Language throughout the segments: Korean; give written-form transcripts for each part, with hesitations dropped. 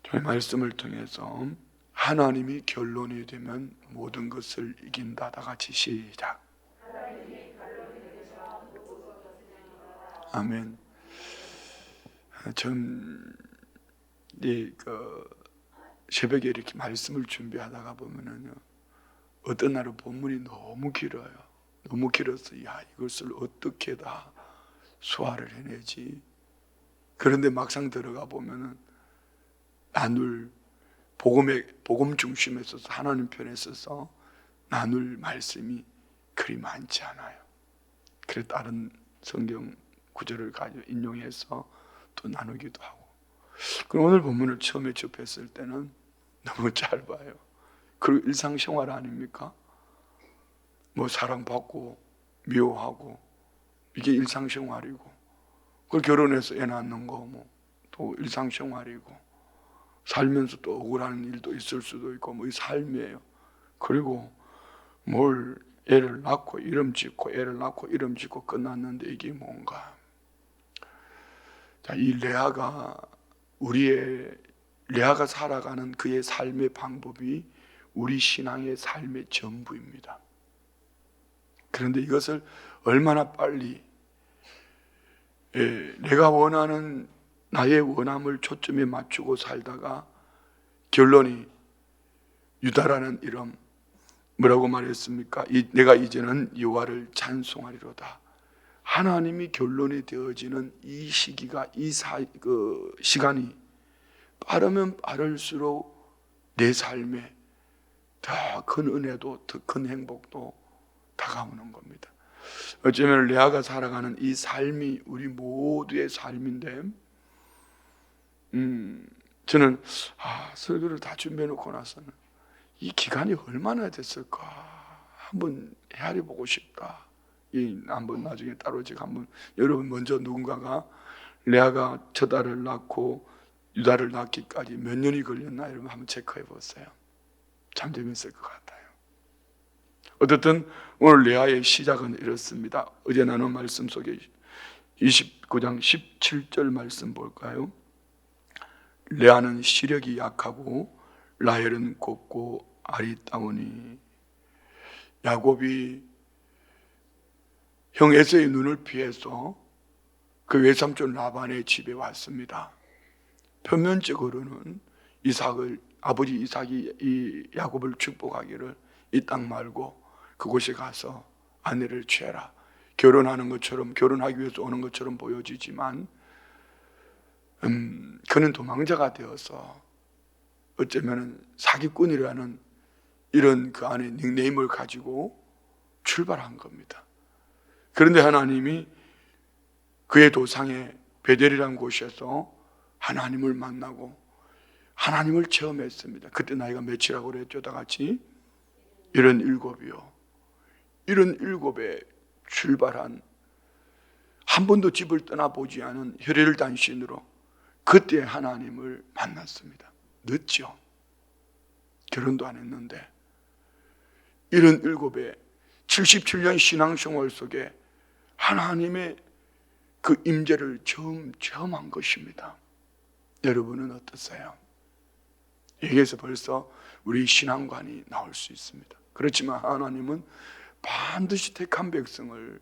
저희 말씀을 통해서 하나님이 결론이 되면 모든 것을 이긴다. 다 같이 시작. 아멘. 전 새벽에 이렇게 말씀을 준비하다가 보면은요, 어떤 날은 본문이 너무 길어요. 너무 길어서 이것을 어떻게 다 소화를 해내지. 그런데 막상 들어가 보면은 나눌 복음 중심에 있어서 하나님 편에 있어서 나눌 말씀이 그리 많지 않아요. 그래서 다른 성경 구절을 가지고 인용해서 또 나누기도 하고. 그럼 오늘 본문을 처음에 접했을 때는 너무 짧아요. 그리고 일상생활 아닙니까? 뭐 사랑받고 미워하고 이게 일상생활이고, 그 결혼해서 애 낳는 거 뭐 또 일상생활이고, 살면서 또 억울한 일도 있을 수도 있고 뭐 이 삶이에요. 그리고 뭘 애를 낳고 이름 짓고 애를 낳고 이름 짓고 끝났는데 이게 뭔가. 자, 이 레아가 살아가는 그의 삶의 방법이 우리 신앙의 삶의 전부입니다. 그런데 이것을 얼마나 빨리 내가 원하는 나의 원함을 초점에 맞추고 살다가 결론이 유다라는 이름, 뭐라고 말했습니까? 내가 이제는 여호와를 찬송하리로다. 하나님이 결론이 되어지는 이 시기가, 시간이 빠르면 빠를수록 내 삶에 더 큰 은혜도 더 큰 행복도 다가오는 겁니다. 어쩌면 레아가 살아가는 이 삶이 우리 모두의 삶인데, 저는 설교를 다 준비해 놓고 나서는 이 기간이 얼마나 됐을까 한번 헤아려 보고 싶다. 한번 나중에 따로 제가 한번, 여러분 먼저 누군가가 레아가 첫 아들을 낳고 유다를 낳기까지 몇 년이 걸렸나 여러분 한번 체크해 보세요. 참 재밌을 것 같아요. 어쨌든 오늘 레아의 시작은 이렇습니다. 어제 나눈 말씀 속에 29장 17절 말씀 볼까요? 레아는 시력이 약하고 라헬은 곱고 아리따우니. 야곱이 형 에서의 눈을 피해서 그 외삼촌 라반의 집에 왔습니다. 표면적으로는 아버지 이삭이 이 야곱을 축복하기를 이 땅 말고 그곳에 가서 아내를 취해라, 결혼하는 것처럼, 결혼하기 위해서 오는 것처럼 보여지지만 그는 도망자가 되어서 어쩌면 사기꾼이라는 이런 그 안에 닉네임을 가지고 출발한 겁니다. 그런데 하나님이 그의 도상에 베델이라는 곳에서 하나님을 만나고 하나님을 체험했습니다. 그때 나이가 몇이라고 그랬죠? 다 같이 77이요. 77에 출발한, 한 번도 집을 떠나보지 않은 혈혈 단신으로 그때 하나님을 만났습니다. 늦죠? 결혼도 안 했는데 77에 77년 신앙생활 속에 하나님의 그 임재를 처음 체험한 것입니다. 여러분은 어떠세요? 여기에서 벌써 우리 신앙관이 나올 수 있습니다. 그렇지만 하나님은 반드시 택한 백성을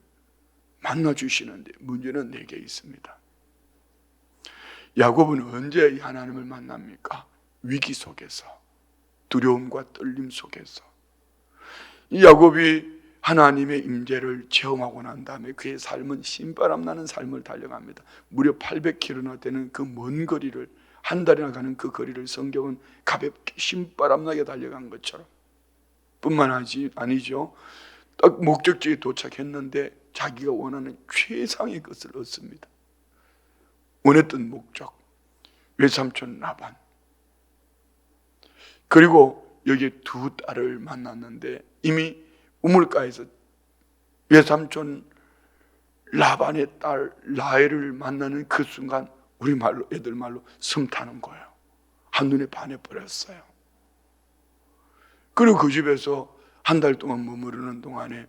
만나주시는데 문제는 내게 있습니다. 야곱은 언제 이 하나님을 만납니까? 위기 속에서, 두려움과 떨림 속에서. 이 야곱이 하나님의 임재를 체험하고 난 다음에 그의 삶은 신바람 나는 삶을 달려갑니다. 무려 800km나 되는 그 먼 거리를, 한 달이나 가는 그 거리를 성경은 가볍게 신바람 나게 달려간 것처럼, 뿐만 아니죠. 딱 목적지에 도착했는데 자기가 원하는 최상의 것을 얻습니다. 원했던 목적, 외삼촌 라반, 그리고 여기에 두 딸을 만났는데 이미 우물가에서 외삼촌 라반의 딸 라헬을 만나는 그 순간 우리말로, 애들 말로 숨 타는 거예요. 한눈에 반해버렸어요. 그리고 그 집에서 한 달 동안 머무르는 동안에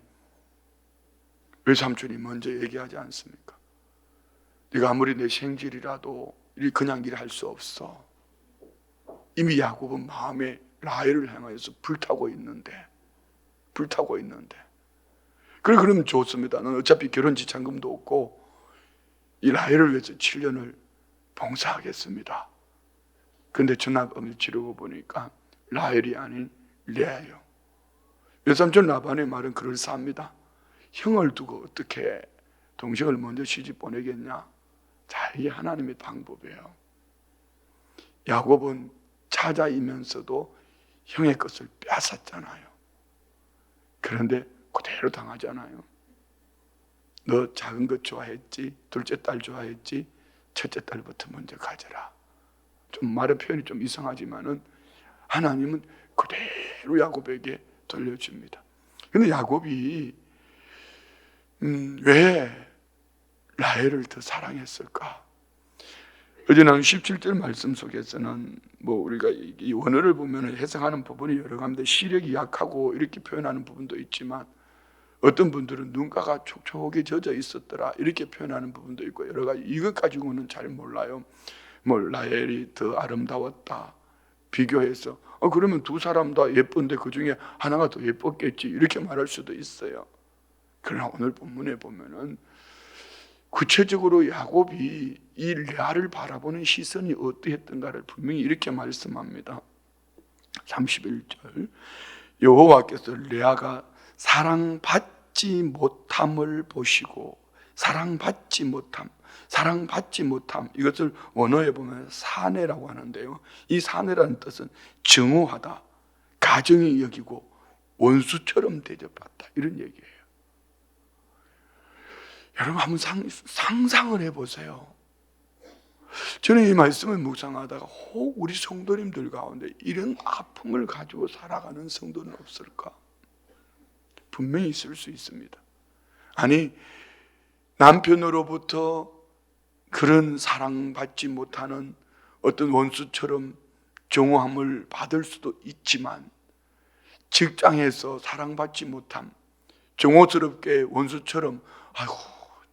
외삼촌이 먼저 얘기하지 않습니까? 네가 아무리 내 생질이라도 그냥 일할 수 없어. 이미 야곱은 마음에 라헬을 향해서 불타고 있는데 그래 그러면 좋습니다. 넌 어차피 결혼 지참금도 없고 이 라헬을 위해서 7년을 봉사하겠습니다. 근데 전화번호를 지르고 보니까 라헬이 아닌 레아예요. 외삼촌 라반의 말은 그럴싸합니다. 형을 두고 어떻게 동생을 먼저 시집 보내겠냐? 자, 이게 하나님의 방법이에요. 야곱은 찾아이면서도 형의 것을 빼앗았잖아요. 그런데 그대로 당하잖아요. 너 작은 것 좋아했지? 둘째 딸 좋아했지? 첫째 딸부터 먼저 가져라. 좀 말의 표현이 좀 이상하지만은 하나님은 그대로 야곱에게 돌려줍니다. 근데 야곱이 왜 라헬을 더 사랑했을까? 어제 나는 17절 말씀 속에서는 우리가 이 원어를 보면 해석하는 부분이 여러 가지인데 시력이 약하고 이렇게 표현하는 부분도 있지만 어떤 분들은 눈가가 촉촉하게 젖어 있었더라 이렇게 표현하는 부분도 있고 여러 가지 이것 가지고는 잘 몰라요. 라헬이 더 아름다웠다 비교해서 그러면 두 사람 다 예쁜데 그 중에 하나가 더 예뻤겠지 이렇게 말할 수도 있어요. 그러나 오늘 본문에 보면은 구체적으로 야곱이 이 레아를 바라보는 시선이 어떠했던가를 분명히 이렇게 말씀합니다. 31절 여호와께서 레아가 사랑받지 못함을 보시고 사랑받지 못함 이것을 원어에 보면 사내라고 하는데요. 이 사내라는 뜻은 증오하다, 가증히 여기고 원수처럼 대접받다 이런 얘기예요. 여러분 한번 상상을 해보세요. 저는 이 말씀을 묵상하다가 혹 우리 성도님들 가운데 이런 아픔을 가지고 살아가는 성도는 없을까? 분명히 있을 수 있습니다. 아니 남편으로부터 그런 사랑받지 못하는 어떤 원수처럼 정오함을 받을 수도 있지만 직장에서 사랑받지 못함, 정오스럽게 원수처럼 아이고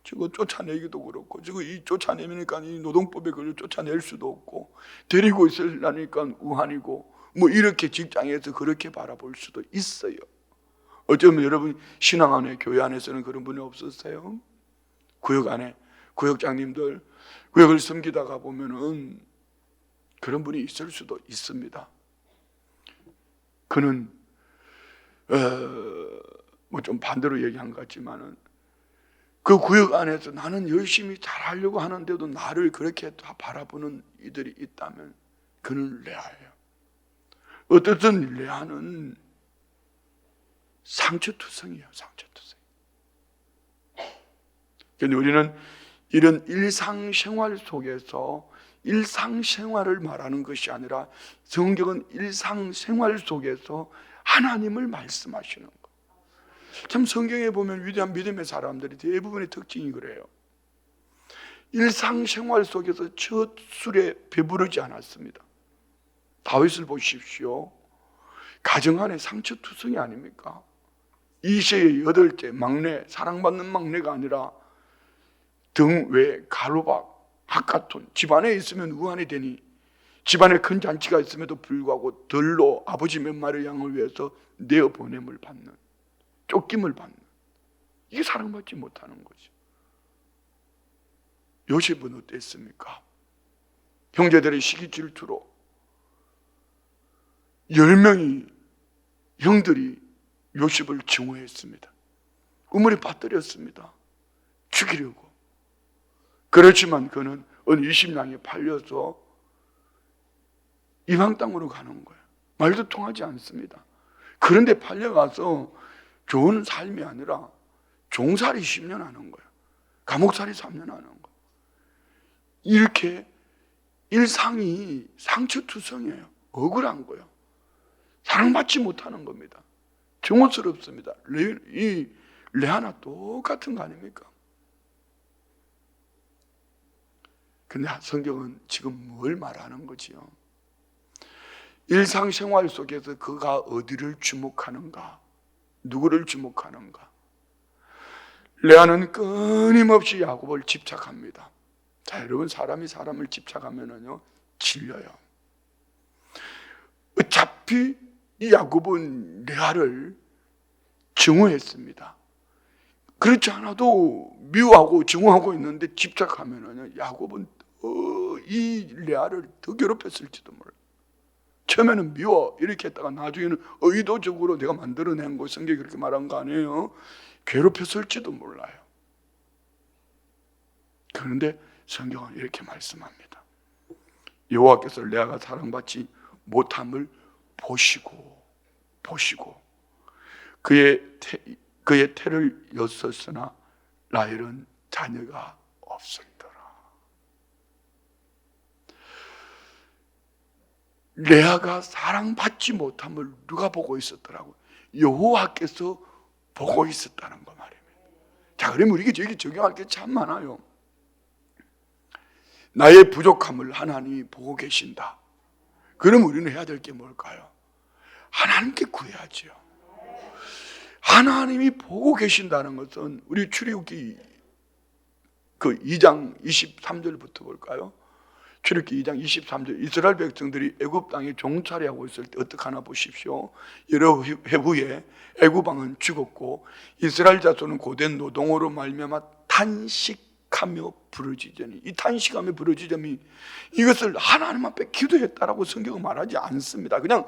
저거 쫓아내기도 그렇고 저거 이 쫓아내니까 이 노동법에 그걸 쫓아낼 수도 없고 데리고 있으려니까 우한이고 이렇게 직장에서 그렇게 바라볼 수도 있어요. 어쩌면 여러분 신앙 안에 교회 안에서는 그런 분이 없었어요? 구역 안에 구역장님들 구역을 섬기다가 보면은 그런 분이 있을 수도 있습니다. 그는 좀 반대로 얘기한 것 같지만은 그 구역 안에서 나는 열심히 잘하려고 하는데도 나를 그렇게 다 바라보는 이들이 있다면 그는 레아예요. 어쨌든 레아는 상처투성이에요. 상처투성. 그런데 우리는 이런 일상생활 속에서 일상생활을 말하는 것이 아니라 성경은 일상생활 속에서 하나님을 말씀하시는 것. 참 성경에 보면 위대한 믿음의 사람들이 대부분의 특징이 그래요. 일상생활 속에서 첫 술에 배부르지 않았습니다. 다윗을 보십시오. 가정 안에 상처투성이 아닙니까? 이세의 8째 막내, 사랑받는 막내가 아니라 등 외 가로박, 핫가톤, 집안에 있으면 우환이 되니 집안에 큰 잔치가 있음에도 불구하고 덜로 아버지 몇 마리 양을 위해서 내어보냄을 받는, 쫓김을 받는, 이게 사랑받지 못하는 거죠. 요셉은 어땠습니까? 형제들의 시기 질투로 10명이 형들이 요셉을 증오했습니다. 우물에 빠뜨렸습니다. 죽이려고. 그렇지만 그는 어느 20냥에 팔려서 이방 땅으로 가는 거예요. 말도 통하지 않습니다. 그런데 팔려가서 좋은 삶이 아니라 종살이 10년 하는 거예요. 감옥살이 3년 하는 거예요. 이렇게 일상이 상처투성이에요. 억울한 거예요. 사랑받지 못하는 겁니다. 정오스럽습니다. 이 레아나 똑같은 거 아닙니까? 근데 성경은 지금 뭘 말하는 거지요? 일상생활 속에서 그가 어디를 주목하는가? 누구를 주목하는가? 레아는 끊임없이 야곱을 집착합니다. 자, 여러분 사람이 사람을 집착하면은요 질려요. 어차피 이 야곱은 레아를 증오했습니다. 그렇지 않아도 미워하고 증오하고 있는데 집착하면은 야곱은 이 레아를 더 괴롭혔을지도 몰라요. 처음에는 미워 이렇게 했다가 나중에는 의도적으로 내가 만들어낸 거, 성경이 그렇게 말한 거 아니에요. 괴롭혔을지도 몰라요. 그런데 성경은 이렇게 말씀합니다. 여호와께서 레아가 사랑받지 못함을 보시고 그의 태를 엿었으나 라헬은 자녀가 없었더라. 레아가 사랑받지 못함을 누가 보고 있었더라고요? 여호와께서 보고 있었다는 거 말입니다. 자, 그러면 우리가 저기 적용할 게 참 많아요. 나의 부족함을 하나님이 보고 계신다. 그럼 우리는 해야 될 게 뭘까요? 하나님께 구해야죠. 하나님이 보고 계신다는 것은 우리 출애굽기 2장 23절부터 볼까요? 출애굽기 2장 23절, 이스라엘 백성들이 애굽 땅에 종살이하고 있을 때 어떻게 하나 보십시오. 여러 해 후에 애굽 왕은 죽었고 이스라엘 자손은 고된 노동으로 말미암아 탄식하며 부르짖으니, 이 탄식하며 부르짖음이 이것을 하나님 앞에 기도했다라고 성경은 말하지 않습니다. 그냥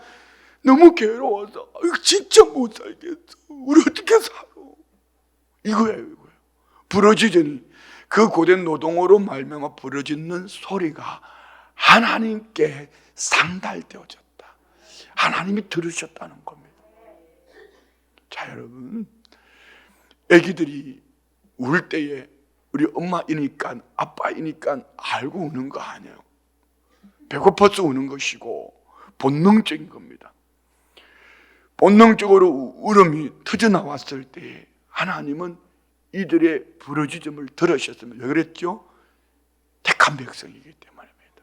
너무 괴로워서 진짜 못 살겠어, 우리 어떻게 살아, 이거예요. 부르짖으니, 그 고된 노동으로 말미암아 부르짖는 소리가 하나님께 상달되어졌다. 하나님이 들으셨다는 겁니다. 자, 여러분, 아기들이 울 때에 우리 엄마이니까 아빠이니까 알고 우는 거 아니에요. 배고파서 우는 것이고 본능적인 겁니다. 본능적으로 울음이 터져나왔을 때 하나님은 이들의 부르짖음을 들으셨으면, 왜 그랬죠? 택한 백성이기 때문입니다.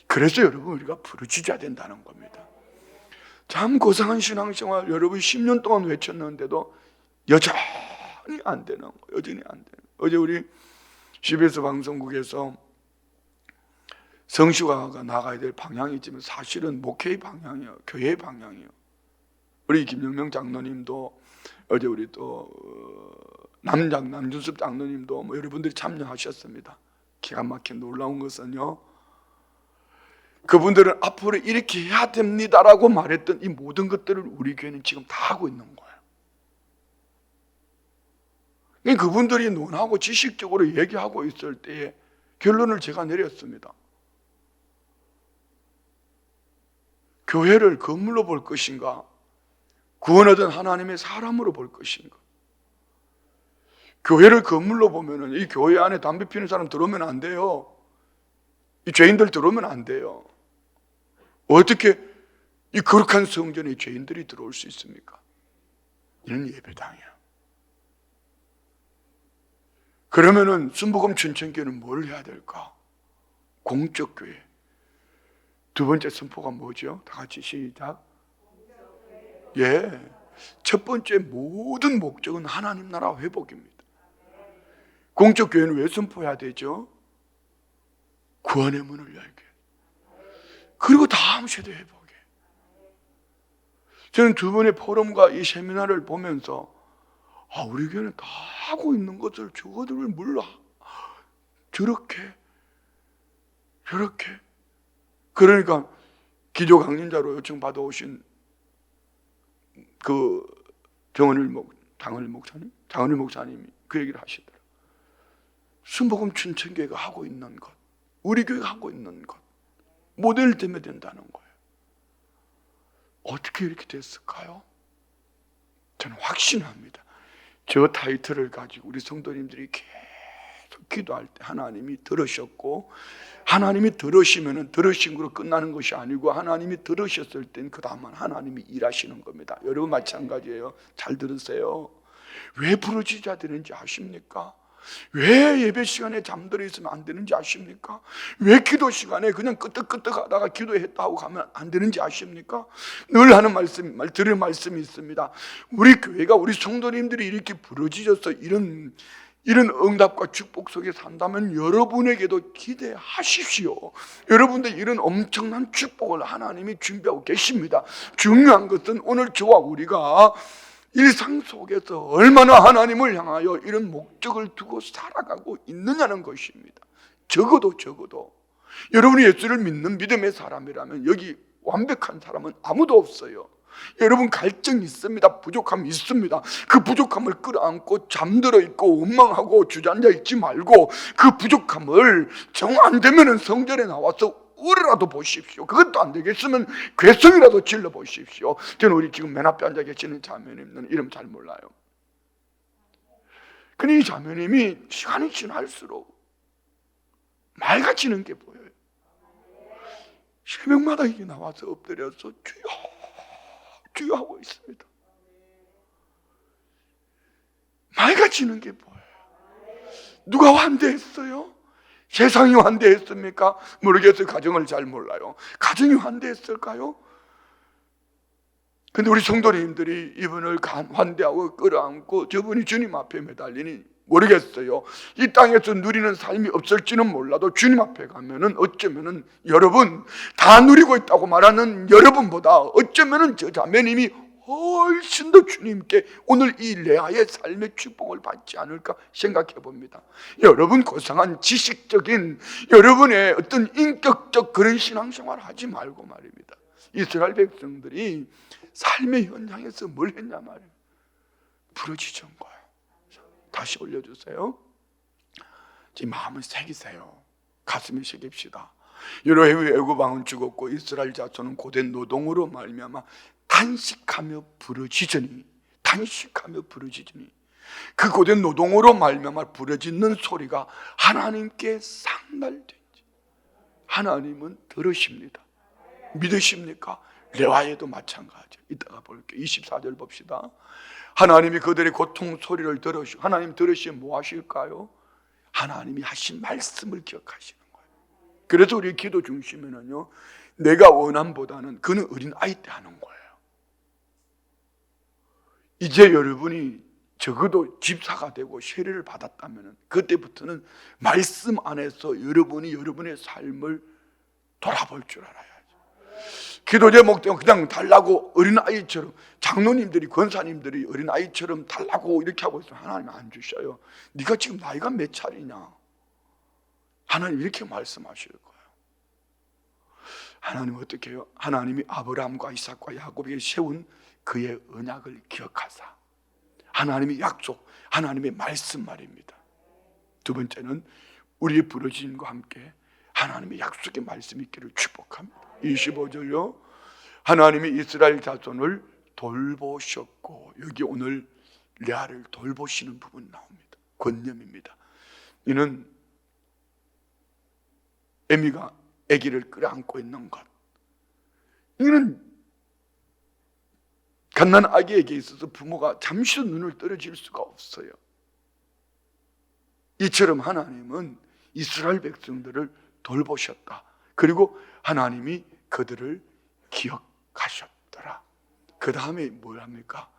그래서 여러분, 우리가 부르짖어야 된다는 겁니다. 참 고상한 신앙생활 여러분 10년 동안 외쳤는데도 여전히 안 되는 거예요. 여전히 안 되는 거예요. 어제 우리 CBS 방송국에서 성슈가가 나가야 될 방향이 있지만 사실은 목회의 방향이에요. 교회의 방향이에요. 우리 김영명 장로님도, 어제 우리 또 남준섭 장로님도 여러분들이 참여하셨습니다. 기가 막힌 놀라운 것은요, 그분들은 앞으로 이렇게 해야 됩니다라고 말했던 이 모든 것들을 우리 교회는 지금 다 하고 있는 거예요. 그분들이 논하고 지식적으로 얘기하고 있을 때에 결론을 제가 내렸습니다. 교회를 건물로 볼 것인가, 구원 얻은 하나님의 사람으로 볼 것인가. 교회를 건물로 보면은 이 교회 안에 담배 피우는 사람 들어오면 안 돼요. 이 죄인들 들어오면 안 돼요. 어떻게 이 거룩한 성전에 죄인들이 들어올 수 있습니까? 이는 예배당이야. 그러면은 순복음 춘천교회는 뭘 해야 될까? 공적 교회. 두 번째 선포가 뭐죠? 다 같이 시작. 예. 첫 번째 모든 목적은 하나님 나라 회복입니다. 공적 교회는 왜 선포해야 되죠? 구원의 문을 열게. 그리고 다음 세대 회복에. 저는 두 번의 포럼과 이 세미나를 보면서 우리 교회는 다 하고 있는 것을 저거들을 몰라. 저렇게. 그러니까 기조 강림자로 요청 받아오신 그 장은일 목사님이 그 얘기를 하시더라고요. 순복음 춘천교회가 하고 있는 것, 우리 교회가 하고 있는 것, 모델을 되면 된다는 거예요. 어떻게 이렇게 됐을까요? 저는 확신합니다. 저 타이틀을 가지고 우리 성도님들이 계속 기도할 때 하나님이 들으셨고, 하나님이 들으시면 들으신 거로 끝나는 것이 아니고 하나님이 들으셨을 땐 그 다음은 하나님이 일하시는 겁니다. 여러분 마찬가지예요. 잘 들으세요. 왜 부르짖어야 되는지 아십니까? 왜 예배 시간에 잠들어 있으면 안 되는지 아십니까? 왜 기도 시간에 그냥 끄떡끄떡 하다가 기도했다 하고 가면 안 되는지 아십니까? 늘 하는 들을 말씀이 있습니다. 우리 교회가, 우리 성도님들이 이렇게 부르짖어서 이런 이런 응답과 축복 속에 산다면 여러분에게도 기대하십시오. 여러분들 이런 엄청난 축복을 하나님이 준비하고 계십니다. 중요한 것은 오늘 저와 우리가 일상 속에서 얼마나 하나님을 향하여 이런 목적을 두고 살아가고 있느냐는 것입니다. 적어도 여러분이 예수를 믿는 믿음의 사람이라면 여기 완벽한 사람은 아무도 없어요. 여러분 갈증이 있습니다. 부족함이 있습니다. 그 부족함을 끌어안고 잠들어 있고 원망하고 주저앉아 있지 말고 그 부족함을 정 안 되면 성전에 나와서 울어라도 보십시오. 그것도 안 되겠으면 괴성이라도 질러 보십시오. 저는 우리 지금 맨 앞에 앉아 계시는 자매님은 이름 잘 몰라요. 근데 이 자매님이 시간이 지날수록 맑아지는 게 보여요. 새벽마다 이게 나와서 엎드려서 주여 하고 있습니다. 맑아지는 게 보여요. 누가 환대했어요? 세상이 환대했습니까? 모르겠어요. 가정을 잘 몰라요. 가정이 환대했을까요? 근데 우리 성도님들이 이분을 환대하고 끌어안고 저분이 주님 앞에 매달리니 모르겠어요. 이 땅에서 누리는 삶이 없을지는 몰라도 주님 앞에 가면은 어쩌면은 여러분 다 누리고 있다고 말하는 여러분보다 어쩌면은 저 자매님이 훨씬 더 주님께 오늘 이 레아의 삶의 축복을 받지 않을까 생각해 봅니다. 여러분 고상한 지식적인 여러분의 어떤 인격적 그런 신앙생활을 하지 말고 말입니다. 이스라엘 백성들이 삶의 현장에서 뭘 했냐 말이에요. 부러지던 거예요. 다시 올려주세요. 제 마음을 새기세요. 가슴에 새깁시다. 여러 해외 애굽왕은 죽었고 이스라엘 자손은 고된 노동으로 말미암아 단식하며 부르짖으니 그 고된 노동으로 말미암아 부르짖는 소리가 하나님께 상달되지. 하나님은 들으십니다. 믿으십니까? 레와에도 마찬가지예요. 이따가 볼게요. 24절 봅시다. 하나님이 그들의 고통 소리를 들으시고 하나님 들으시면 뭐 하실까요? 하나님이 하신 말씀을 기억하시는 거예요. 그래서 우리 기도 중심에는요, 내가 원함보다는 그는 어린 아이 때 하는 거예요. 이제 여러분이 적어도 집사가 되고 세례를 받았다면 그때부터는 말씀 안에서 여러분이 여러분의 삶을 돌아볼 줄 알아야죠. 기도 제목도 그냥 달라고 어린아이처럼, 장로님들이 권사님들이 어린아이처럼 달라고 이렇게 하고 있으면 하나님 안 주셔요. 네가 지금 나이가 몇 살이냐? 하나님 이렇게 말씀하실 거예요. 하나님 어떻게 해요? 하나님이 아브라함과 이삭과 야곱에게 세운 그의 언약을 기억하사, 하나님의 약속, 하나님의 말씀 말입니다. 두 번째는 우리의 부르짖음과 함께 하나님의 약속의 말씀이 있기를 축복합니다. 25절요. 하나님이 이스라엘 자손을 돌보셨고, 여기 오늘 레아를 돌보시는 부분 나옵니다. 권념입니다. 이는 에미가 아기를 끌어안고 있는 것, 이는 갓난 아기에게 있어서 부모가 잠시도 눈을 떨어질 수가 없어요. 이처럼 하나님은 이스라엘 백성들을 돌보셨다. 그리고 하나님이 그들을 기억하셨더라. 그 다음에 뭘 합니까?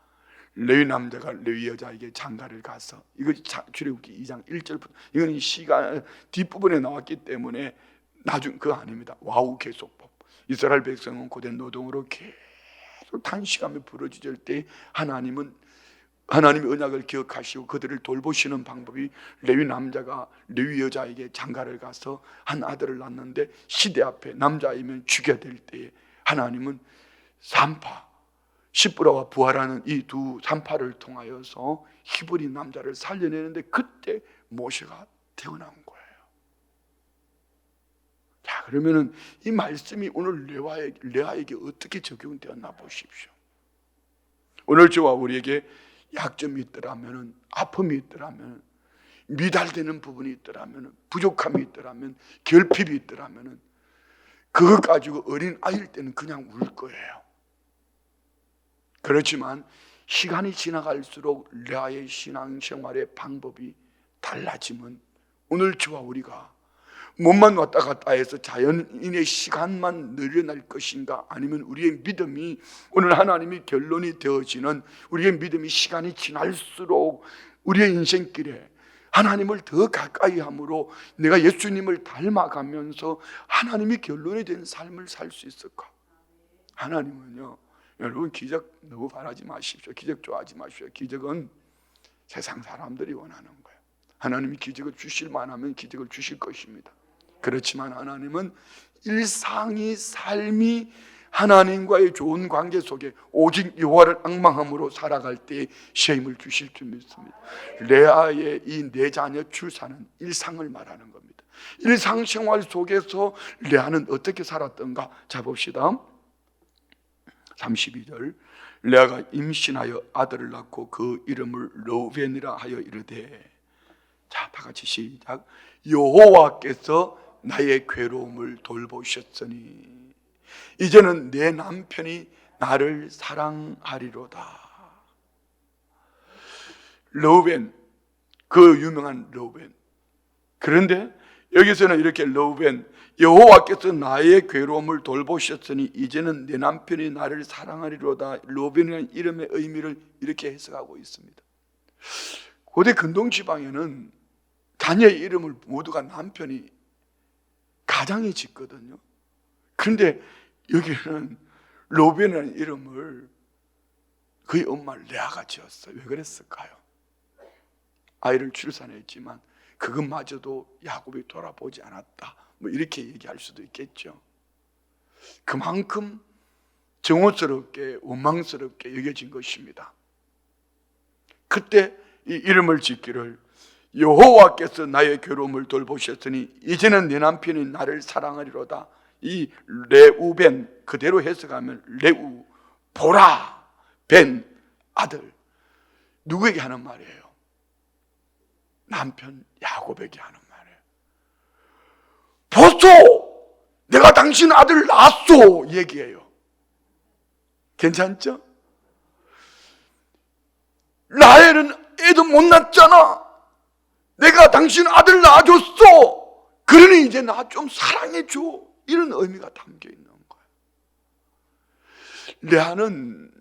레위 남자가 레위 여자에게 장가를 가서, 이거 출애굽기 2장 1절부터, 이건 시간 뒷부분에 나왔기 때문에 나중 그거 아닙니다. 와우 계속법. 이스라엘 백성은 고된 노동으로 계속 단식하며 부르짖을 때 하나님이 언약을 기억하시고 그들을 돌보시는 방법이, 레위 남자가 레위 여자에게 장가를 가서 한 아들을 낳는데 시대 앞에 남자이면 죽여야 될 때에 하나님은 산파, 시브라와 부하라는 이 두 산파를 통하여서 히브리 남자를 살려내는데 그때 모세가 태어난 거예요. 자, 그러면은 이 말씀이 오늘 레아에게 어떻게 적용되었나 보십시오. 오늘 저와 우리에게 약점이 있더라면, 아픔이 있더라면, 미달되는 부분이 있더라면, 부족함이 있더라면, 결핍이 있더라면, 그것 가지고 어린 아이일 때는 그냥 울 거예요. 그렇지만 시간이 지나갈수록 레아의 신앙생활의 방법이 달라지면 오늘 저와 우리가 몸만 왔다 갔다 해서 자연인의 시간만 늘어날 것인가, 아니면 우리의 믿음이 오늘 하나님이 결론이 되어지는 우리의 믿음이 시간이 지날수록 우리의 인생길에 하나님을 더 가까이 함으로 내가 예수님을 닮아가면서 하나님이 결론이 된 삶을 살 수 있을까? 하나님은요, 여러분 기적 너무 바라지 마십시오. 기적 좋아하지 마십시오. 기적은 세상 사람들이 원하는 거예요. 하나님이 기적을 주실 만하면 기적을 주실 것입니다. 그렇지만 하나님은 일상의 삶이 하나님과의 좋은 관계 속에 오직 여호와를 앙망함으로 살아갈 때 시험을 주실 줄 믿습니다. 레아의 이 네 자녀 출산은 일상을 말하는 겁니다. 일상생활 속에서 레아는 어떻게 살았던가? 자 봅시다. 32절, 레아가 임신하여 아들을 낳고 그 이름을 르우벤이라 하여 이르되, 자 다같이 시작. 여호와께서 나의 괴로움을 돌보셨으니 이제는 내 남편이 나를 사랑하리로다. 르우벤, 그 유명한 르우벤. 그런데 여기서는 이렇게 르우벤, 여호와께서 나의 괴로움을 돌보셨으니 이제는 내 남편이 나를 사랑하리로다. 르우벤이라는 이름의 의미를 이렇게 해석하고 있습니다. 고대 근동 지방에는 자녀의 이름을 모두가 남편이 가장이 짓거든요. 그런데 여기는 르우벤이라는 이름을 그의 엄마 레아가 지었어요. 왜 그랬을까요? 아이를 출산했지만 그것마저도 야곱이 돌아보지 않았다, 뭐 이렇게 얘기할 수도 있겠죠. 그만큼 정오스럽게 원망스럽게 여겨진 것입니다. 그때 이 이름을 짓기를 여호와께서 나의 괴로움을 돌보셨으니 이제는 내 남편이 나를 사랑하리로다. 이 레우벤 그대로 해석하면 레우, 보라, 벤, 아들. 누구에게 하는 말이에요? 남편 야곱에게 하는 말이에요. 보소! 내가 당신 아들 낳았소! 얘기해요. 괜찮죠? 라헬은 애도 못 낳았잖아. 내가 당신 아들 낳아줬어. 그러니 이제 나 좀 사랑해줘. 이런 의미가 담겨 있는 거예요. 레아는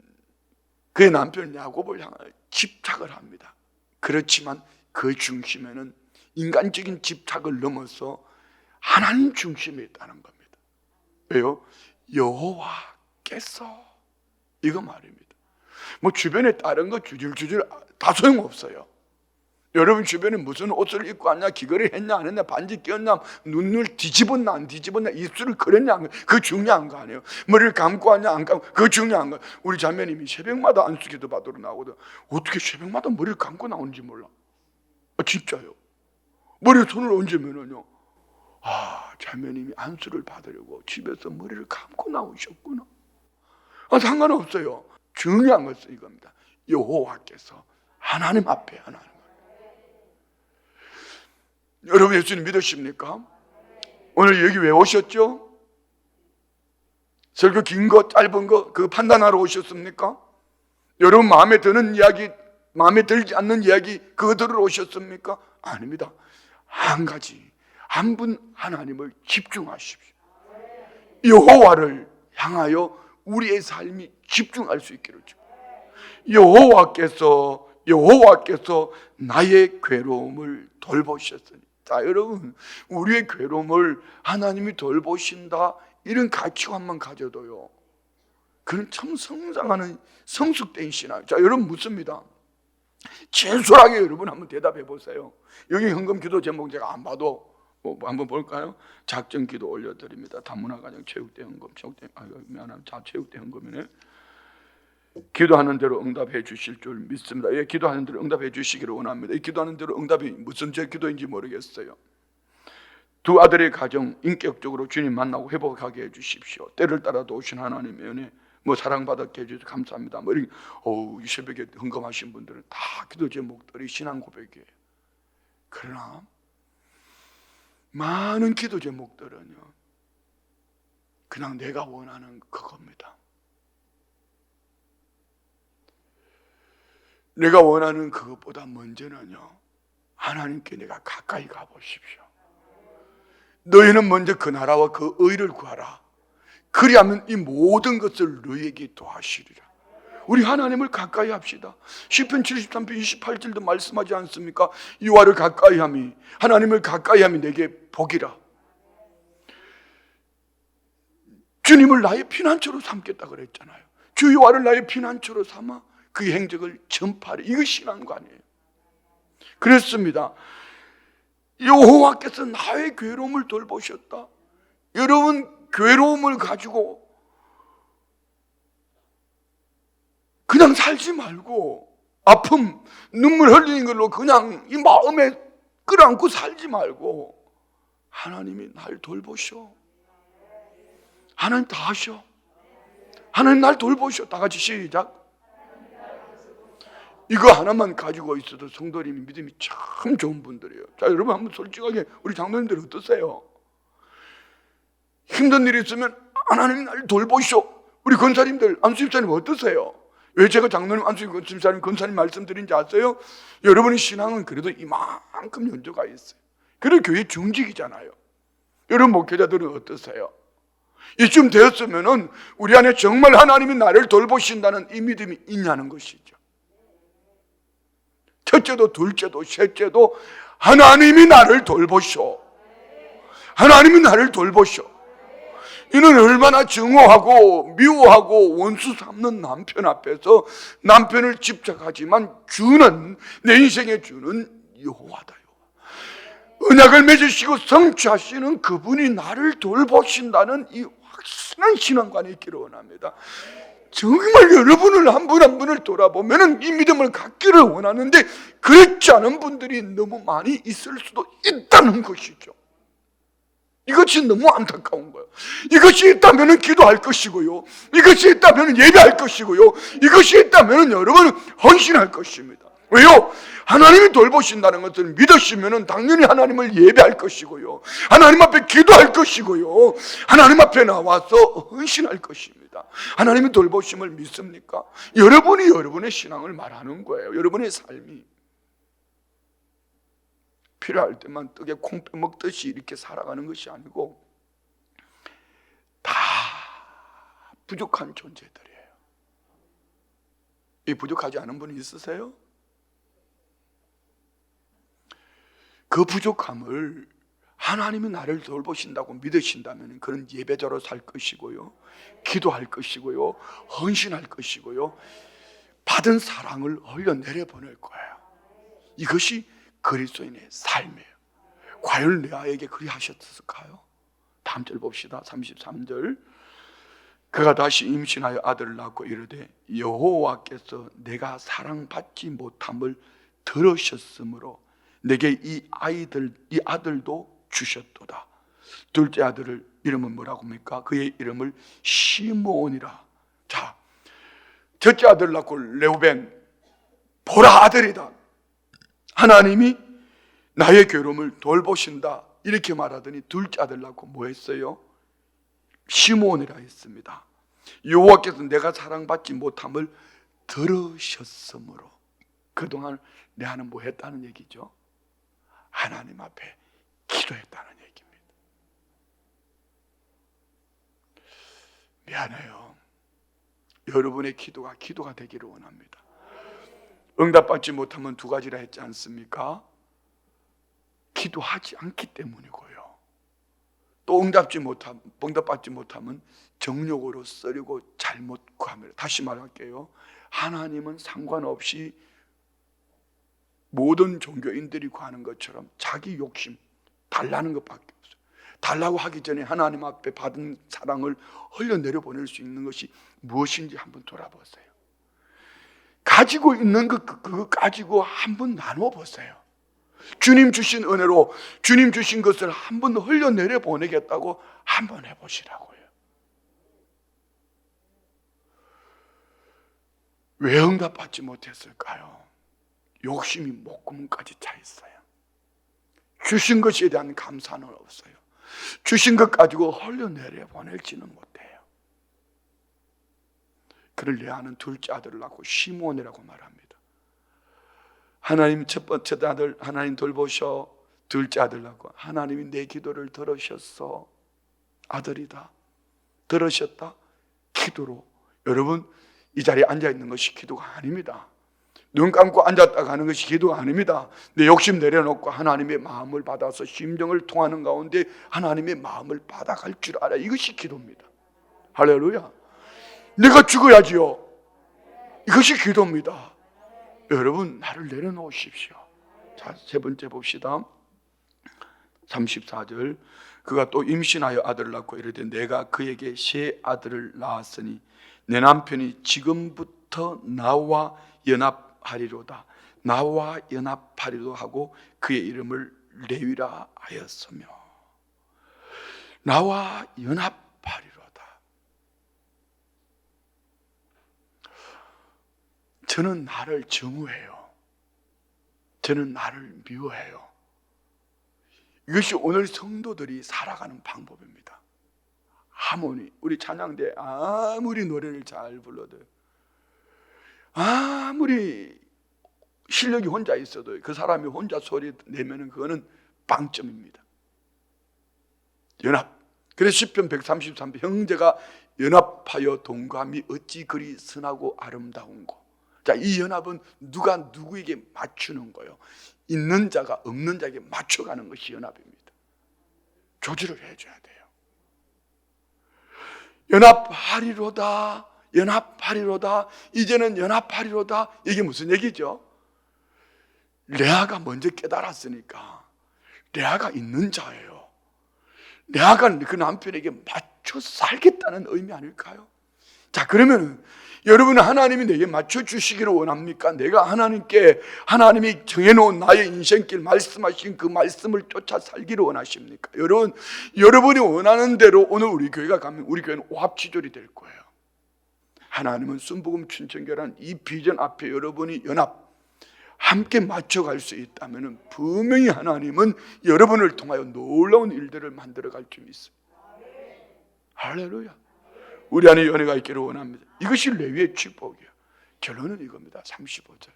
그의 남편 야곱을 향하여 집착을 합니다. 그렇지만 그 중심에는 인간적인 집착을 넘어서 하나님 중심에 있다는 겁니다. 왜요? 여호와께서, 이거 말입니다. 뭐 주변에 다른 거 주질주질 다 소용없어요. 여러분 주변에 무슨 옷을 입고 왔냐, 귀걸이 했냐 안 했냐, 반지 꼈냐, 눈을 뒤집었나 안 뒤집었냐, 입술을 그렸냐 안 그랬냐, 그거 중요한 거 아니에요. 머리를 감고 왔냐 안 감고, 그거 중요한 거. 우리 자매님이 새벽마다 안수기도 받으러 나오거든. 어떻게 새벽마다 머리를 감고 나오는지 몰라. 진짜요. 머리에 손을 얹으면은요, 아, 자매님이 안수를 받으려고 집에서 머리를 감고 나오셨구나. 상관없어요. 중요한 것은 이겁니다. 여호와께서 하나님 앞에 하나님. 여러분 예수님 믿으십니까? 오늘 여기 왜 오셨죠? 설교 긴 거 짧은 거 그거 판단하러 오셨습니까? 여러분 마음에 드는 이야기, 마음에 들지 않는 이야기 그거 들으러 오셨습니까? 아닙니다. 한 가지, 한 분 하나님을 집중하십시오. 여호와를 향하여 우리의 삶이 집중할 수 있기를. 여호와께서 나의 괴로움을 돌보셨으니. 자, 여러분, 우리의 괴로움을 하나님이 돌보신다, 이런 가치관만 가져도요, 그는 참 성장하는 성숙된 신앙. 자, 여러분 묻습니다. 진솔하게 여러분 한번 대답해 보세요. 여기 헌금 기도 제목 제가 안 봐도 뭐 한번 볼까요? 작정 기도 올려드립니다. 다문화가정 체육대 헌금, 미안합니다. 체육대 헌금이네. 기도하는 대로 응답해 주실 줄 믿습니다. 예, 기도하는 대로 응답해 주시기를 원합니다. 이 기도하는 대로 응답이 무슨 제 기도인지 모르겠어요. 두 아들의 가정 인격적으로 주님 만나고 회복하게 해 주십시오. 때를 따라 도우신 하나님의 은혜, 뭐 사랑받았게 해주셔서 감사합니다. 뭐 이렇게, 이 새벽에 헌금하신 분들은 다 기도 제목들이 신앙 고백이에요. 그러나 많은 기도 제목들은요, 그냥 내가 원하는 그겁니다. 내가 원하는 그것보다 먼저는요, 하나님께 내가 가까이 가보십시오. 너희는 먼저 그 나라와 그 의를 구하라. 그리하면 이 모든 것을 너희에게 더하시리라. 우리 하나님을 가까이 합시다. 시편 73편 28절도 말씀하지 않습니까? 여호와를 가까이 함이, 하나님을 가까이 함이 내게 복이라. 주님을 나의 피난처로 삼겠다 그랬잖아요. 주 여호와를 나의 피난처로 삼아 그의 행적을 전파하리. 이거 신앙관이에요. 그렇습니다. 여호와께서 나의 괴로움을 돌보셨다. 여러분, 괴로움을 가지고 그냥 살지 말고, 아픔, 눈물 흘리는 걸로 그냥 이 마음에 끌어안고 살지 말고, 하나님이 날 돌보셔. 하나님 다 하셔. 하나님 날 돌보셔. 다 같이 시작. 이거 하나만 가지고 있어도 성도님이 믿음이 참 좋은 분들이에요. 자, 여러분 한번 솔직하게, 우리 장로님들 어떠세요? 힘든 일이 있으면 하나님이 날 돌보셔. 우리 권사님들, 안수집사님 어떠세요? 왜 제가 장로님, 안수집사님, 권사님 말씀드린지 아세요? 여러분의 신앙은 그래도 이만큼 연조가 있어요. 그래도 교회 중직이잖아요. 여러분 목회자들은 어떠세요? 이쯤 되었으면은 우리 안에 정말 하나님이 나를 돌보신다는 이 믿음이 있냐는 것이죠. 첫째도 둘째도 셋째도 하나님이 나를 돌보셔. 하나님이 나를 보셔. 이는 얼마나 증오하고 미워하고 원수 삼는 남편 앞에서 남편을 집착하지만 주는, 내 인생의 주는 여호와다. 언약을 맺으시고 성취하시는 그분이 나를 돌보신다는 이 확실한 신앙관이 있기를 원합니다. 정말 여러분을 한 분 한 분을 돌아보면 이 믿음을 갖기를 원하는데 그렇지 않은 분들이 너무 많이 있을 수도 있다는 것이죠. 이것이 너무 안타까운 거예요. 이것이 있다면 기도할 것이고요, 이것이 있다면 예배할 것이고요, 이것이 있다면 여러분은 헌신할 것입니다. 왜요? 하나님이 돌보신다는 것을 믿으시면 당연히 하나님을 예배할 것이고요, 하나님 앞에 기도할 것이고요, 하나님 앞에 나와서 헌신할 것입니다. 하나님이 돌보심을 믿습니까? 여러분이 여러분의 신앙을 말하는 거예요. 여러분의 삶이 필요할 때만 떡에 콩 빼먹듯이 이렇게 살아가는 것이 아니고 다 부족한 존재들이에요. 이 부족하지 않은 분이 있으세요? 그 부족함을 하나님이 나를 돌보신다고 믿으신다면 그런 예배자로 살 것이고요, 기도할 것이고요, 헌신할 것이고요, 받은 사랑을 흘려내려 보낼 거예요. 이것이 그리스도인의 삶이에요. 과연 레아에게 그리 하셨을까요? 다음 절 봅시다. 33절. 그가 다시 임신하여 아들을 낳고 이르되 여호와께서 내가 사랑받지 못함을 들으셨으므로 내게 이 아들도 주셨도다. 둘째 아들을 이름은 뭐라고 합니까? 그의 이름을 시므온이라. 자, 첫째 아들 낳고 레우벤, 보라 아들이다. 하나님이 나의 괴로움을 돌보신다 이렇게 말하더니 둘째 아들 낳고 뭐 했어요? 시므온이라 했습니다. 여호와께서 내가 사랑받지 못함을 들으셨으므로, 그동안 레아는 뭐 했다는 얘기죠? 하나님 앞에 기도했다는 얘기입니다. 미안해요. 여러분의 기도가 되기를 원합니다. 응답받지 못하면 두 가지라 했지 않습니까? 기도하지 않기 때문이고요, 또 응답받지 못하면 정욕으로 쓰려고 잘못 구합니다. 다시 말할게요. 하나님은 상관없이 모든 종교인들이 구하는 것처럼 자기 욕심, 달라는 것밖에 없어요. 달라고 하기 전에 하나님 앞에 받은 사랑을 흘려내려 보낼 수 있는 것이 무엇인지 한번 돌아보세요. 가지고 있는 그거 가지고 한번 나눠 보세요. 주님 주신 은혜로 주님 주신 것을 한번 흘려내려 보내겠다고 한번 해보시라고요. 왜 응답받지 못했을까요? 욕심이 목구멍까지 차 있어요. 주신 것에 대한 감사는 없어요. 주신 것 가지고 흘려내려 보낼지는 못해요. 그를 레아는 둘째 아들을 낳고 시므온이라고 말합니다. 하나님 첫 번째 아들 하나님 돌보셔, 둘째 아들 낳고 하나님이 내 기도를 들으셨어. 아들이다. 들으셨다. 기도로. 여러분, 이 자리에 앉아있는 것이 기도가 아닙니다. 눈 감고 앉았다 가는 것이 기도가 아닙니다. 내 욕심 내려놓고 하나님의 마음을 받아서 심정을 통하는 가운데 하나님의 마음을 받아갈 줄 알아. 이것이 기도입니다. 할렐루야. 내가 죽어야지요. 이것이 기도입니다. 여러분, 나를 내려놓으십시오. 자, 세 번째 봅시다. 34절. 그가 또 임신하여 아들을 낳고 이르되 내가 그에게 세 아들을 낳았으니 내 남편이 지금부터 나와 연합하리로다. 나와 연합하리로 하고 그의 이름을 레위라 하였으며. 나와 연합하리로다. 저는 나를 증오해요. 저는 나를 미워해요. 이것이 오늘 성도들이 살아가는 방법입니다. 아무리 우리 찬양대 아무리 노래를 잘 불러도, 아무리 실력이 혼자 있어도 그 사람이 혼자 소리 내면은 그거는 빵점입니다. 연합. 그래서 시편 133편 형제가 연합하여 동감이 어찌 그리 선하고 아름다운고. 자, 이 연합은 누가 누구에게 맞추는 거예요. 있는 자가 없는 자에게 맞춰가는 것이 연합입니다. 조절을 해줘야 돼요. 연합하리로다. 연합하리로다. 이제는 연합하리로다. 이게 무슨 얘기죠? 레아가 먼저 깨달았으니까 레아가 있는 자예요. 레아가 그 남편에게 맞춰 살겠다는 의미 아닐까요? 자, 그러면 여러분은 하나님이 내게 맞춰주시기를 원합니까? 내가 하나님이 정해놓은 나의 인생길 말씀하신 그 말씀을 쫓아 살기를 원하십니까? 여러분이 원하는 대로 오늘 우리 교회가 가면 우리 교회는 오합지졸이 될 거예요. 하나님은 순복음 춘천교회라는 이 비전 앞에 여러분이 함께 맞춰갈 수 있다면 분명히 하나님은 여러분을 통하여 놀라운 일들을 만들어갈 줄 믿습니다. 할렐루야. 우리 안에 연애가 있기를 원합니다. 이것이 레위의 축복이에요. 결론은 이겁니다. 35절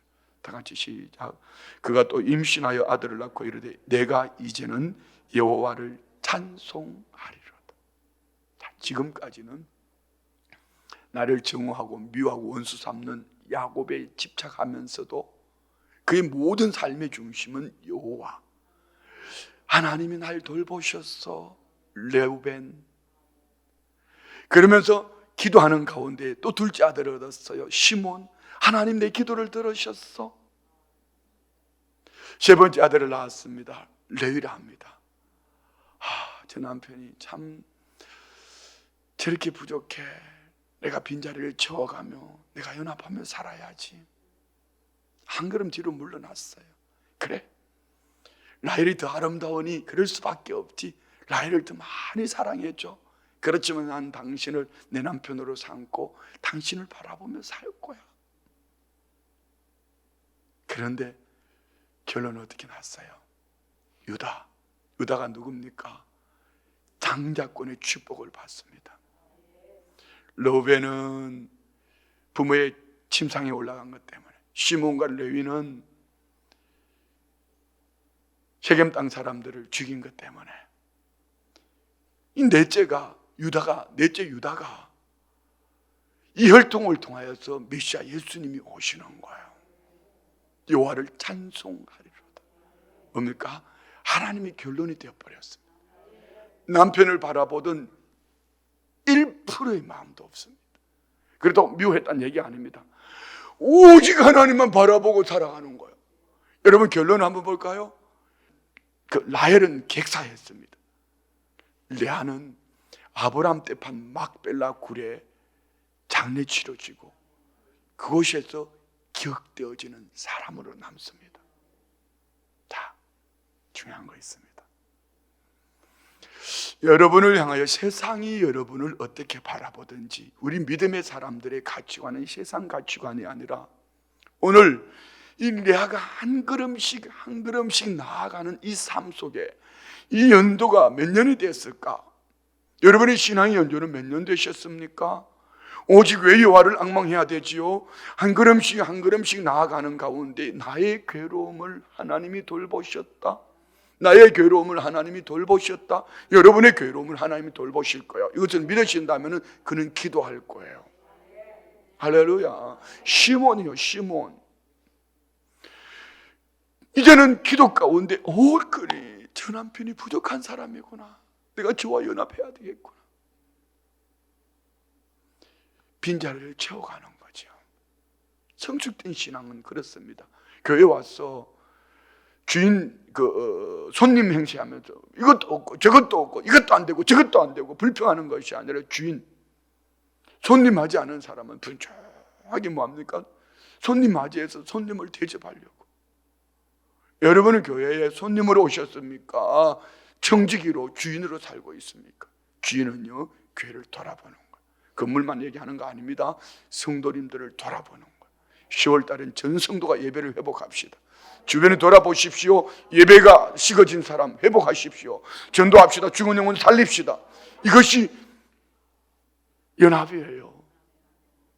다 같이 시작. 그가 또 임신하여 아들을 낳고 이르되 내가 이제는 여호와를 찬송하리로다. 자, 지금까지는 나를 증오하고 미워하고 원수 삼는 야곱에 집착하면서도 그의 모든 삶의 중심은 여호와. 하나님이 날 돌보셨어. 레우벤. 그러면서 기도하는 가운데 또 둘째 아들을 얻었어요. 시몬. 하나님 내 기도를 들으셨어. 세 번째 아들을 낳았습니다. 레위라 합니다. 제 남편이 참 저렇게 부족해. 내가 빈자리를 채워가며 내가 연합하며 살아야지. 한 걸음 뒤로 물러났어요. 그래, 라헬이 더 아름다우니 그럴 수밖에 없지. 라헬을 더 많이 사랑해줘. 그렇지만 난 당신을 내 남편으로 삼고 당신을 바라보며 살 거야. 그런데 결론은 어떻게 났어요? 유다가 누굽니까? 장자권의 축복을 받습니다. 르우벤은 부모의 침상에 올라간 것 때문에, 시몬과 레위는 세겜 땅 사람들을 죽인 것 때문에, 이 넷째 유다가 이 혈통을 통하여서 메시아 예수님이 오시는 거예요. 여호와를 찬송하리로다. 뭡니까? 하나님의 결론이 되어버렸습니다. 남편을 바라보던 1%의 마음도 없습니다. 그래도 미워했다는 얘기 아닙니다. 오직 하나님만 바라보고 살아가는 거예요. 여러분, 결론을 한번 볼까요? 라헬은 객사했습니다. 레아는 아브라함 때 판 막벨라 굴에 장례 치러지고 그곳에서 기억되어지는 사람으로 남습니다. 자, 중요한 거 있습니다. 여러분을 향하여 세상이 여러분을 어떻게 바라보든지, 우리 믿음의 사람들의 가치관은 세상 가치관이 아니라 오늘 이 레아가 한 걸음씩 나아가는 이 삶 속에 이 연도가 몇 년이 됐을까? 여러분의 신앙의 연도는 몇 년 되셨습니까? 오직 왜 여호와를 앙망해야 되지요? 한 걸음씩 나아가는 가운데 나의 괴로움을 하나님이 돌보셨다. 나의 괴로움을 하나님이 돌보셨다. 여러분의 괴로움을 하나님이 돌보실 거예요. 이것을 믿으신다면 그는 기도할 거예요. 할렐루야. 시몬이요, 시몬. 이제는 기도 가운데 그래, 저 남편이 부족한 사람이구나, 내가 저와 연합해야 되겠구나. 빈자리를 채워가는 거죠. 성숙된 신앙은 그렇습니다. 교회 와서 주인 손님 행세하면서 이것도 없고 저것도 없고 이것도 안 되고 저것도 안 되고 불평하는 것이 아니라, 주인 손님 맞이 않은 사람은 분주하게 뭐합니까? 손님 맞이해서 손님을 대접하려고. 여러분은 교회에 손님으로 오셨습니까? 청지기로, 주인으로 살고 있습니까? 주인은요, 교회를 돌아보는 거예요. 건물만 얘기하는 거 아닙니다. 성도님들을 돌아보는 거예요. 10월 달엔 전 성도가 예배를 회복합시다. 주변에 돌아보십시오. 예배가 식어진 사람 회복하십시오. 전도합시다. 죽은 영혼 살립시다. 이것이 연합이에요.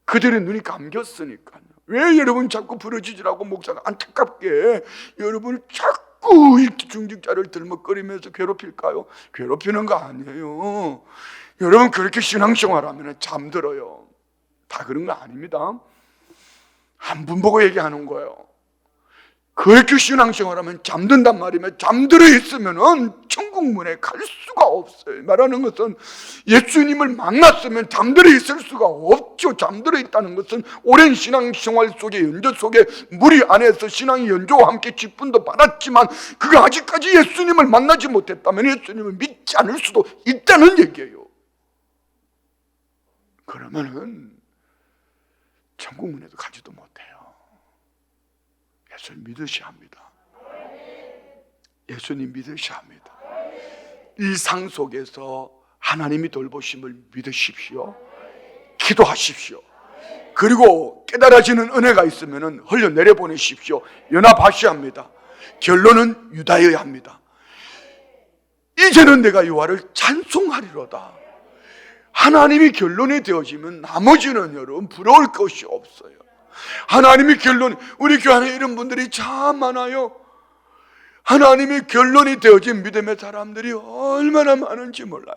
그들의 눈이 감겼으니까요. 왜 여러분 자꾸 부러지지라고 목사가 안타깝게 여러분을 자꾸 이렇게 중직자를 들먹거리면서 괴롭힐까요? 괴롭히는 거 아니에요. 여러분 그렇게 신앙생활하면 잠들어요. 다 그런 거 아닙니다. 한 분 보고 얘기하는 거예요. 그렇게 신앙생활하면 잠든단 말이면, 잠들어 있으면 천국 문에 갈 수가 없어요. 말하는 것은 예수님을 만났으면 잠들어 있을 수가 없죠. 잠들어 있다는 것은 오랜 신앙생활 속에, 연조 속에 무리 안에서 신앙의 연조와 함께 직분도 받았지만 그가 아직까지 예수님을 만나지 못했다면 예수님을 믿지 않을 수도 있다는 얘기예요. 그러면은 천국 문에도 가지도 못해요. 예수님 믿으셔야 합니다. 예수님 믿으셔야 합니다. 일상 속에서 하나님이 돌보심을 믿으십시오. 기도하십시오. 그리고 깨달아지는 은혜가 있으면 흘려내려 보내십시오. 연합하셔야 합니다. 결론은 유다여야 합니다. 이제는 내가 여호와를 찬송하리로다. 하나님이 결론이 되어지면 나머지는 여러분 부러울 것이 없어요. 하나님이 결론, 우리 교회 안에 이런 분들이 참 많아요. 하나님이 결론이 되어진 믿음의 사람들이 얼마나 많은지 몰라요.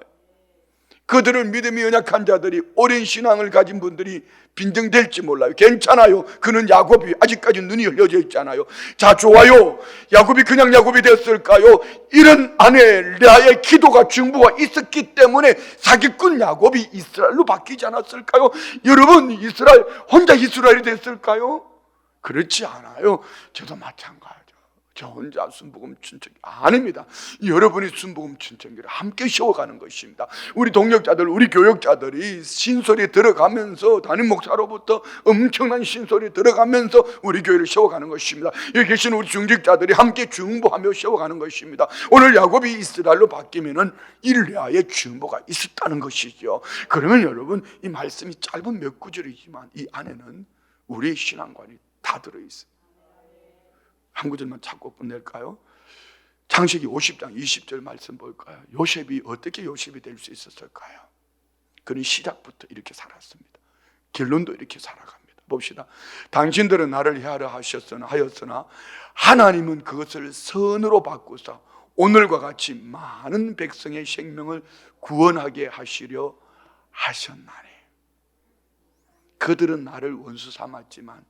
그들은 믿음이 연약한 자들이, 오랜 신앙을 가진 분들이 빈정될지 몰라요. 괜찮아요. 그는 야곱이 아직까지 눈이 열려져 있잖아요. 자, 좋아요. 야곱이 그냥 야곱이 됐을까요? 이런 아내 레아의 기도가, 중보가 있었기 때문에 사기꾼 야곱이 이스라엘로 바뀌지 않았을까요? 여러분, 이스라엘 혼자 이스라엘이 됐을까요? 그렇지 않아요. 저도 마찬가지죠. 저 혼자 순복음 춘천기 아닙니다. 여러분이 순복음 춘천기를 함께 쉬어가는 것입니다. 우리 동역자들, 우리 교역자들이 신설이 들어가면서, 담임 목사로부터 엄청난 신설이 들어가면서 우리 교회를 쉬어가는 것입니다. 여기 계신 우리 중직자들이 함께 중보하며 쉬어가는 것입니다. 오늘 야곱이 이스라엘로 바뀌면은 일레아의 중보가 있었다는 것이죠. 그러면 여러분, 이 말씀이 짧은 몇 구절이지만 이 안에는 우리의 신앙관이 다 들어있어요. 한 구절만 찾고 끝낼까요? 창세기 50장 20절 말씀 볼까요? 요셉이 어떻게 요셉이 될 수 있었을까요? 그는 시작부터 이렇게 살았습니다. 결론도 이렇게 살아갑니다. 봅시다. 당신들은 나를 해하려 하였으나 하나님은 그것을 선으로 바꾸사 오늘과 같이 많은 백성의 생명을 구원하게 하시려 하셨나니. 그들은 나를 원수 삼았지만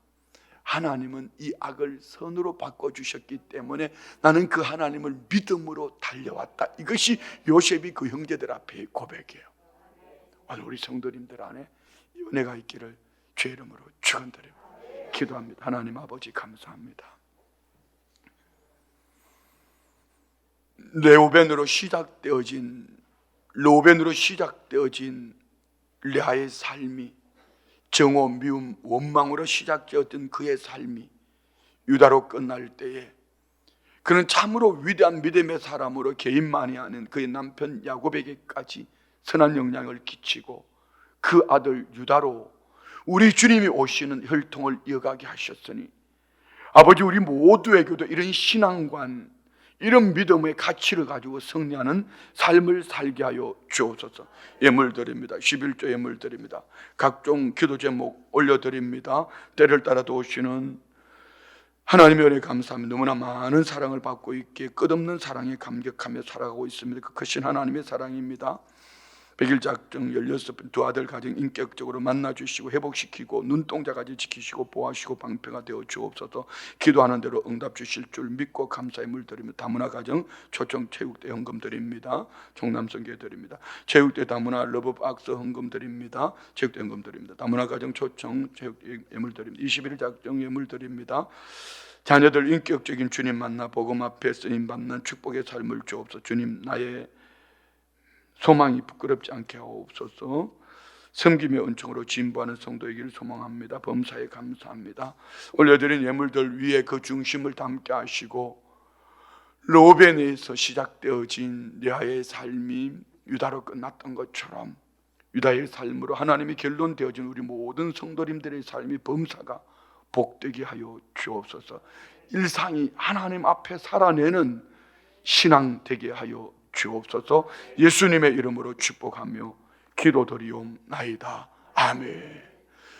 하나님은 이 악을 선으로 바꿔주셨기 때문에 나는 그 하나님을 믿음으로 달려왔다. 이것이 요셉이 그 형제들 앞에 고백이에요. 오늘 우리 성도님들 안에 은혜가 있기를 주의 이름으로 축원드립니다. 기도합니다. 하나님 아버지 감사합니다. 레우벤으로 시작되어진 레아의 삶이, 정오, 미움, 원망으로 시작되었던 그의 삶이 유다로 끝날 때에 그는 참으로 위대한 믿음의 사람으로 개인만이 아닌 그의 남편 야곱에게까지 선한 영향을 끼치고 그 아들 유다로 우리 주님이 오시는 혈통을 이어가게 하셨으니 아버지, 우리 모두에게도 이런 신앙관, 이런 믿음의 가치를 가지고 승리하는 삶을 살게 하여 주옵소서. 예물 드립니다. 11조 예물 드립니다. 각종 기도 제목 올려드립니다. 때를 따라 도우시는 하나님의 은혜 감사합니다. 너무나 많은 사랑을 받고 있기에 끝없는 사랑에 감격하며 살아가고 있습니다. 그 크신 하나님의 사랑입니다. 100일 작정 16번 두 아들 가정 인격적으로 만나주시고 회복시키고 눈동자까지 지키시고 보호하시고 방패가 되어 주옵소서. 기도하는 대로 응답 주실 줄 믿고 감사의 물 드리며 다문화 가정 초청 체육대 헌금 드립니다. 종남성교회 드립니다. 체육대 다문화 러브박스 헌금 드립니다. 체육대 헌금 드립니다. 다문화 가정 초청 체육대 예물 드립니다. 21일 작정 예물 드립니다. 자녀들 인격적인 주님 만나 복음 앞에 쓰임 받는 축복의 삶을 주옵소서. 주님 나의 소망이 부끄럽지 않게 하옵소서. 섬김의 은총으로 진보하는 성도이기를 소망합니다. 범사에 감사합니다. 올려드린 예물들 위에 그 중심을 담게 하시고 로벤에서 시작되어진 레아의 삶이 유다로 끝났던 것처럼 유다의 삶으로 하나님이 결론되어진 우리 모든 성도님들의 삶이 범사가 복되게 하여 주옵소서. 일상이 하나님 앞에 살아내는 신앙 되게 하여 주옵소서. 예수님의 이름으로 축복하며 기도드리옵나이다. 아멘.